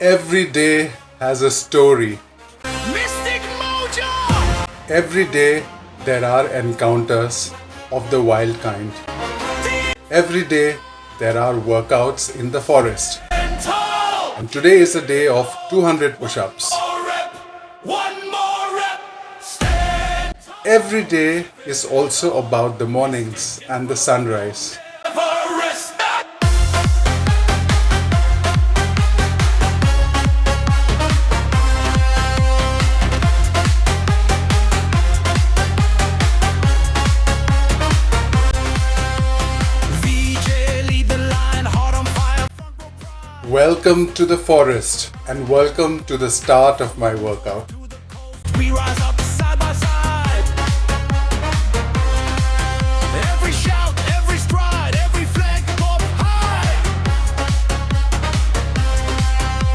Every day has a story. Mystic Mojo! Every day there are encounters of the wild kind. Every day there are workouts in the forest. And today is a day of 200 push-ups. Every day is also about the mornings and the sunrise. Welcome to the forest and welcome to the start of my workout. We rise up side by side. Every shout, every stride, every flag up high.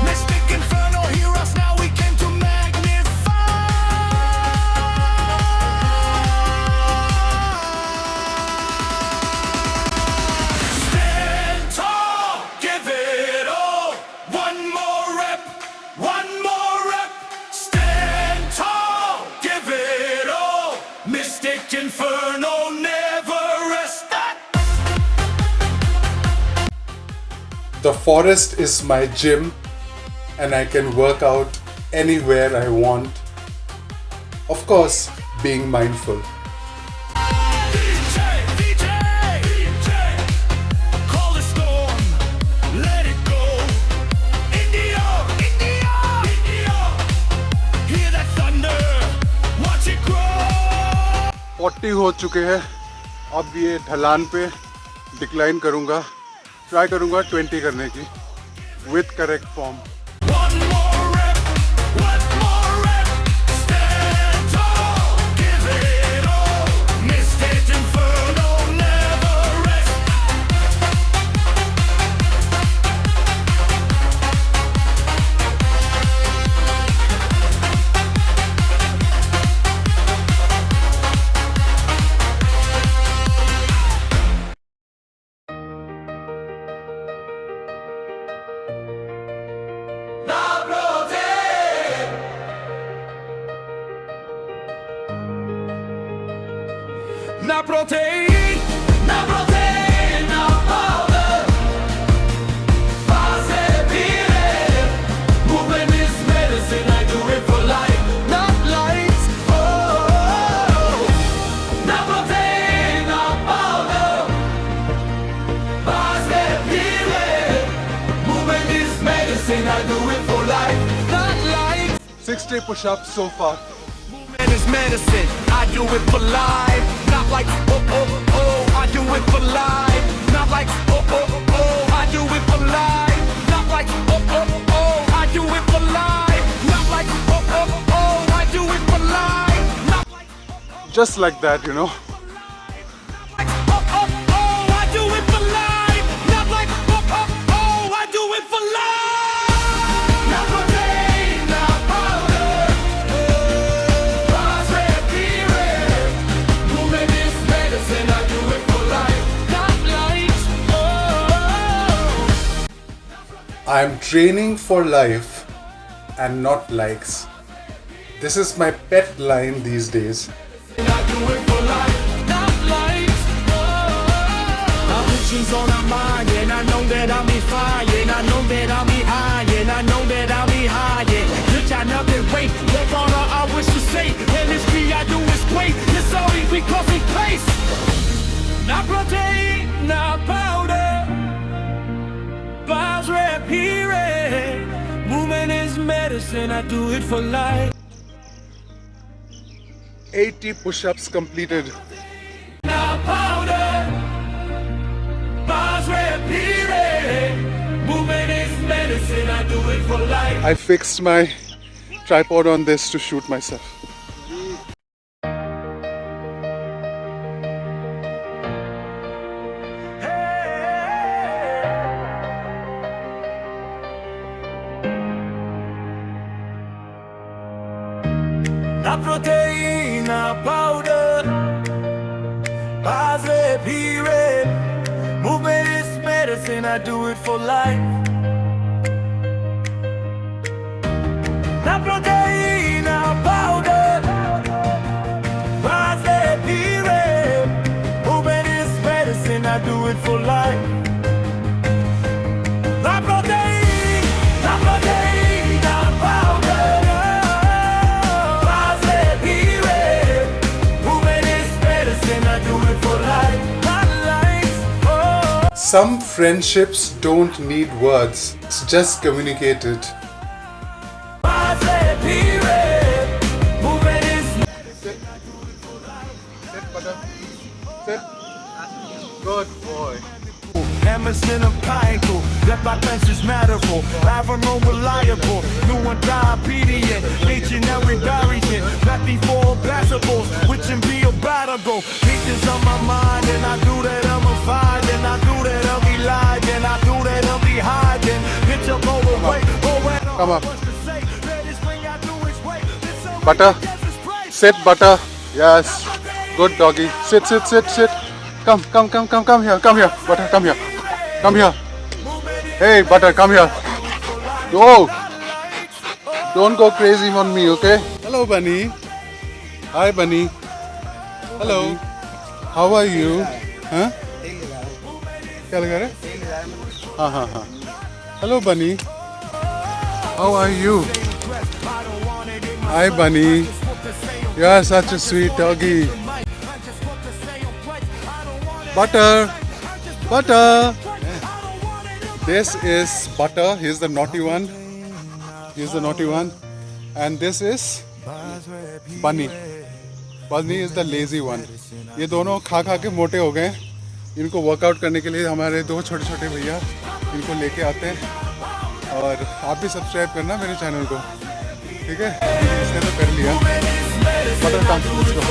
Mystic Inferno, hear us now, we came to magnify. Stand tall, give it all. One more rep, one more rep. Stand tall, give it all. Mystic Inferno, never rest. The forest is my gym and I can work out anywhere I want. Of course, being mindful. DJ, DJ, DJ, call the storm, let it go. India, India, India, hear that thunder, watch it grow. 40 हो चुके हैं. अब ये ढलान पे decline करूँगा. Try करूँगा 20 करने की with correct form. One more rep, one more rep. Stand tall, give it all. Mystic Inferno, never rest. Na protein, na protein, na powder. Base pire, movement is medicine. I do it for life, not lights. Oh, na protein, na powder. Base pire, movement is medicine. I do it for life, not lights. 60 push-ups so far. Movement is medicine. I do it for life. Not like oh oh oh. I do it for life. Not like oh oh oh. I do it for life. Not like oh oh oh. I do it for life. Not like oh oh oh. I do it for life. Not like Just like that, you know. oh oh oh. I do it for life. Not like oh oh oh. I do it for life. Not protein, not powder. Base pire. Movement is medicine. I do it for life. Not lights. Oh. I'm training for life and not likes. This is my pet line these days. I do it for life, not lights. My vision's on my mind, and I know that I'll be fine, and I know that I'll be high, and I know that I'll be high. Good time up and wait, what honor I wish to say, and this key I do is great. It's only because it pays. Not protein, not powder. Bars rap here. Movement is medicine. I do it for life. 80 push-ups completed. Now powder, bars rap here. Movement is medicine. I do it for life. I fixed my tripod on this to shoot myself. Na protein, na powder, bars rap here. Movement is medicine. I do it for life. proteína powder. Rise that period. Movement is medicine, I do it for life. La proteína powder. Rise that period. Movement is medicine, I do it for life. Not life, oh. Some friendships don't need words, it's just communicated. Rise that period. Movement is Sit, butter. Sit. Good boy. Emerson of Pico, that by fences matterful, Avalon reliable, new one diabetes, legionary variant, that before passables, which can be a battle. Pieces on my mind, and I do that I'm a fight, and I do that I'll be lying, and I do that I'll be hiding. Bitch, I'll go away, Come on. Butter. Sit, butter. Yes. Good doggy. Sit. Come here. Butter, come here. Come here. Hey, butter, come here. Go. Don't go crazy on me, okay? Hello, bunny. Hi, bunny. Hello. How are you? Huh? क्या लगा रहे? हाँ. Hello, bunny. How are you? Hi, bunny. You are such a sweet doggy. Butter. This is Butter. He's the naughty one. And this is Bunny. Bunny is the lazy one. ये दोनों खा के मोटे हो गए. इनको वर्कआउट करने के लिए हमारे दो छोटे भैया इनको लेके आते हैं. और आप भी सब्सक्राइब करना मेरे चैनल को, ठीक है? इसने तो कर लिया. Butter, come, let's go.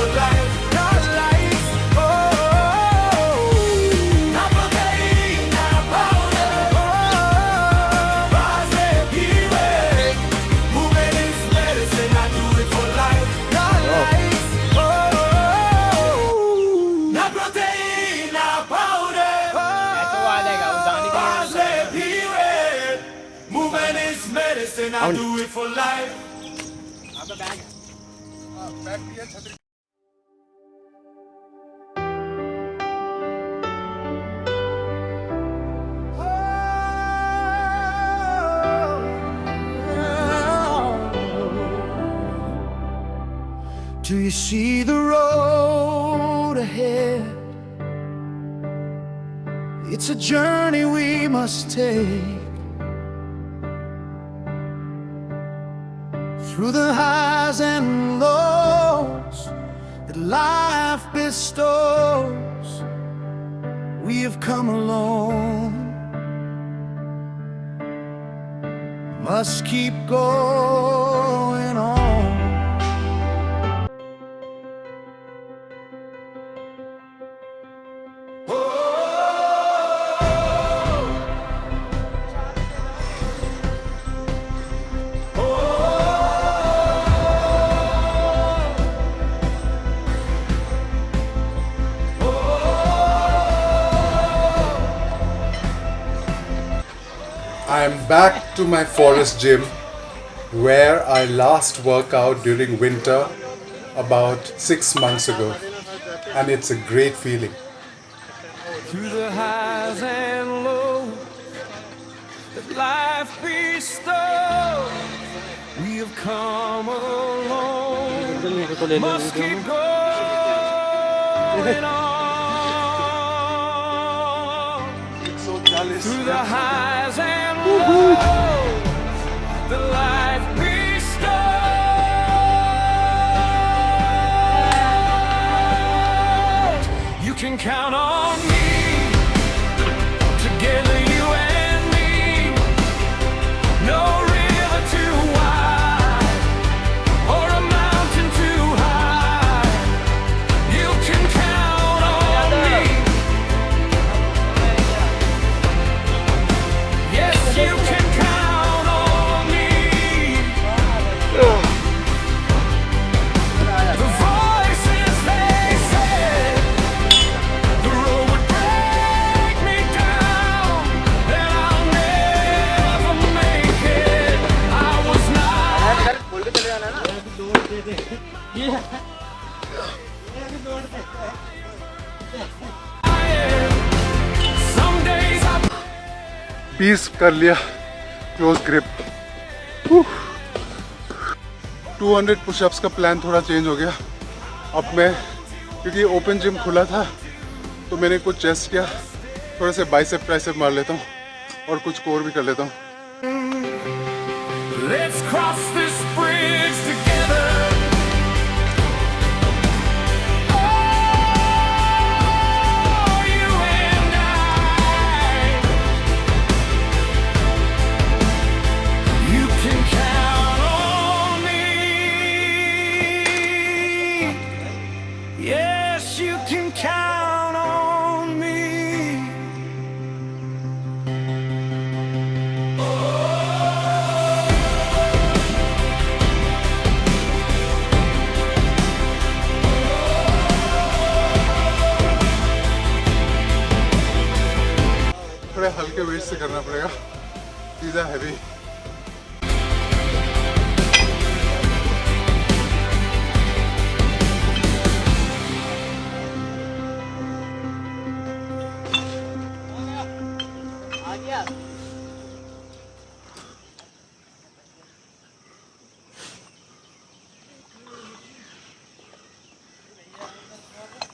I do it for life. Do you see the road ahead? It's a journey we must take. Through the highs and lows that life bestows, we have come alone. Must keep going on. I am back to my forest gym where I last worked out during winter about 6 months ago, and it's a great feeling. Through the highs and lows that life bestows, we have come along. Must keep going on. Through the highs and lows that life bestows, you can count on me. Together you and me, no river too wide or a mountain too high. You can count on me. Yes, you can count on me. The voices they said, the road piece कर लिया, close grip. 200 pushups का plan थोड़ा change हो गया। अब मैं, क्योंकि open gym खुला था तो मैंने कुछ चेस्ट किया, थोड़े से बाइसेप ट्राइसेप मार लेता हूँ और कुछ कोर भी कर लेता हूँ। Let's cross this bridge together. Oh, you and I. You can count on me. Yes, you can count on me. थोड़े हल्के वेट से करना पड़ेगा, these are heavy.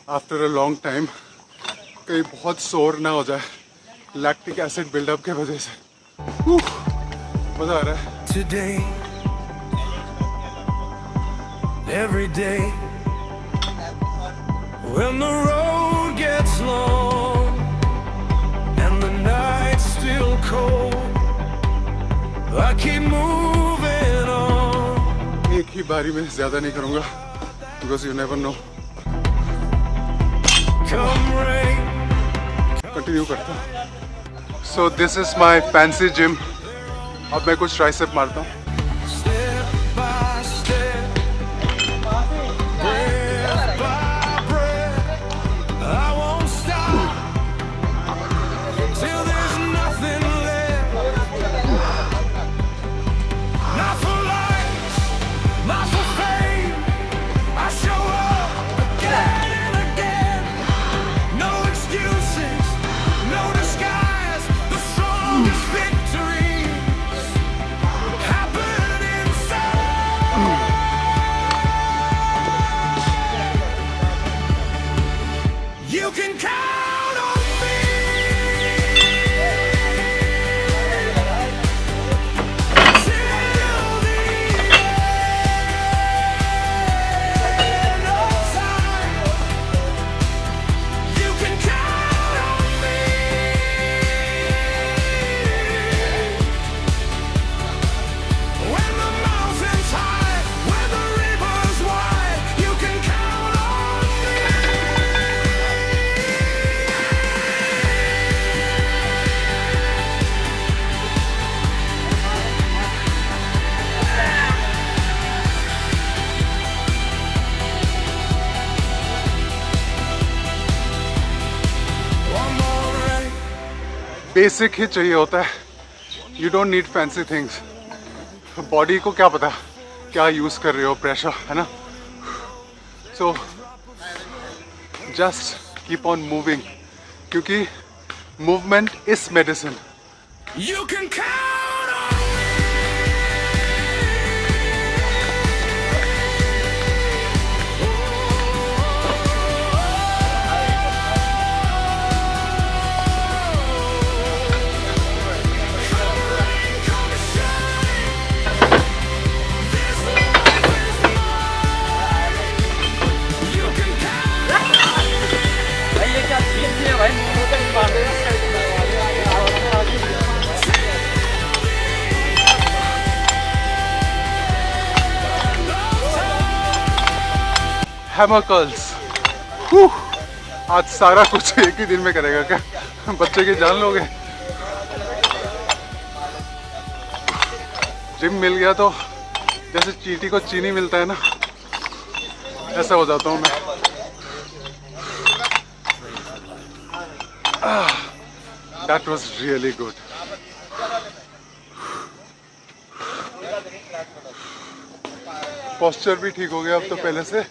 After a long time कहीं बहुत शोर ना हो जाए लैक्टिक एसिड बिल्डअप के वजह से। मजा आ रहा है। Today, every day, when the road gets long and the night's still cold, I keep moving on. एक ही बारी में ज्यादा नहीं करूंगा, because you never know. Come rain, continue करता हूँ। So this is my fancy gym. अब मैं कुछ ट्राइसेप मारता हूँ। step by step, breath by breath, I won't stop till there's nothing left. Not for likes, not for fame, I show up again and again. No excuses, no disguise, the strongest victories happen inside. You can count on me. Till the end of time. You can count on me. When the mountain's high, when the river's wide, you can count on me. One more rain. Basic ही चाहिए होता है। You don't need fancy things. Body को क्या पता क्या use कर रहे हो, प्रेशर है ना। So just keep on moving, क्योंकि movement is medicine. You can count on me. Come rain, come shine. This life is mine. You can count on me. भाई ये क्या चीज है भाई, मुंह पे नहीं मार देना। Hammer curls. आज सारा कुछ एक ही दिन में करेगा क्या? बच्चे की जान लोगे। जिम मिल गया तो जैसे चींटी को चीनी मिलता है ना, ऐसा हो जाता हूँ मैं। That was really good. Posture भी ठीक हो गया अब तो पहले से।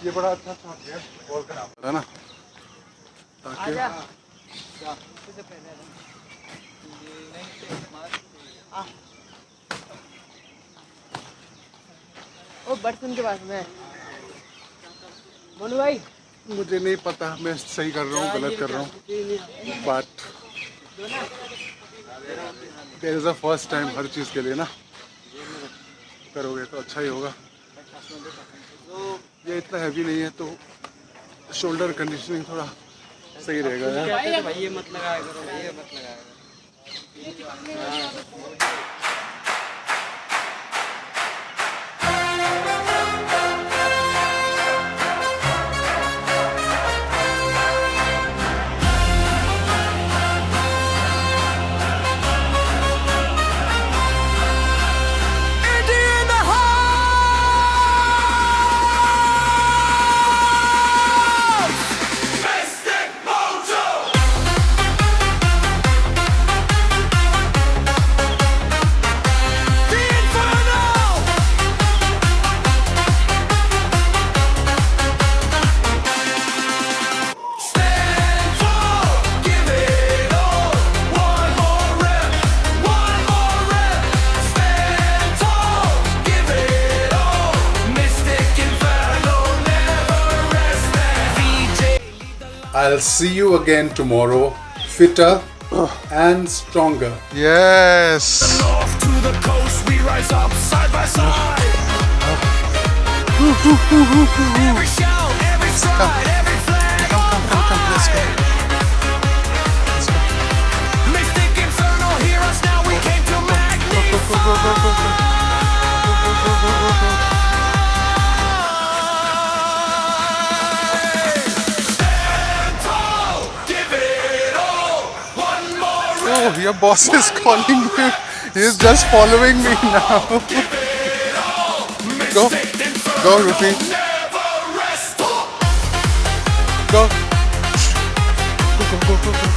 ये बड़ा अच्छा शॉट है बॉल का, है ना, ताकि ओ बर्तन के पास में बोलू भाई मुझे नहीं पता मैं सही कर रहा हूँ गलत कर रहा हूँ, but there is a first time हर चीज़ के लिए ना, करोगे तो अच्छा ही होगा। ये इतना हैवी नहीं है तो शोल्डर कंडीशनिंग थोड़ा सही रहेगा यार। भाई ये मत लगाया करो, भाई ये मत लगाया करो। I'll see you again tomorrow, fitter and stronger. Yes. North to the coast, we rise up side by side. Every shout, every stride, every flag. Come, let's go. Mystic Inferno, hear us now. We came to magnify. Oh, your boss is calling you. He is just following me now. Go, Ruthie. Go. Go.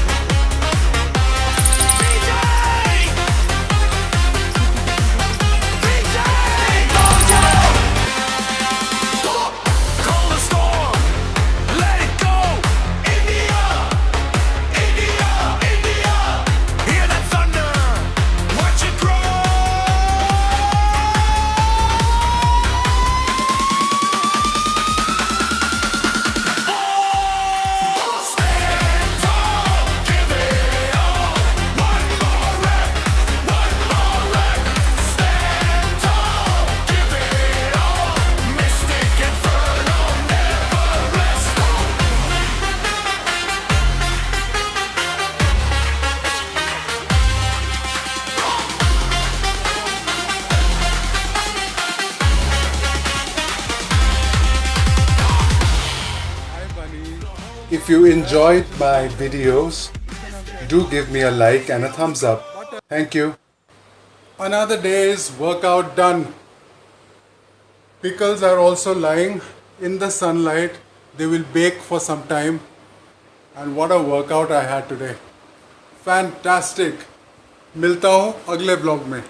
If you enjoyed my videos, do give me a like and a thumbs up. Thank you. Another day's workout done. Pickles are also lying in the sunlight. They will bake for some time. And what a workout I had today. Fantastic. मिलता हूँ अगले vlog में.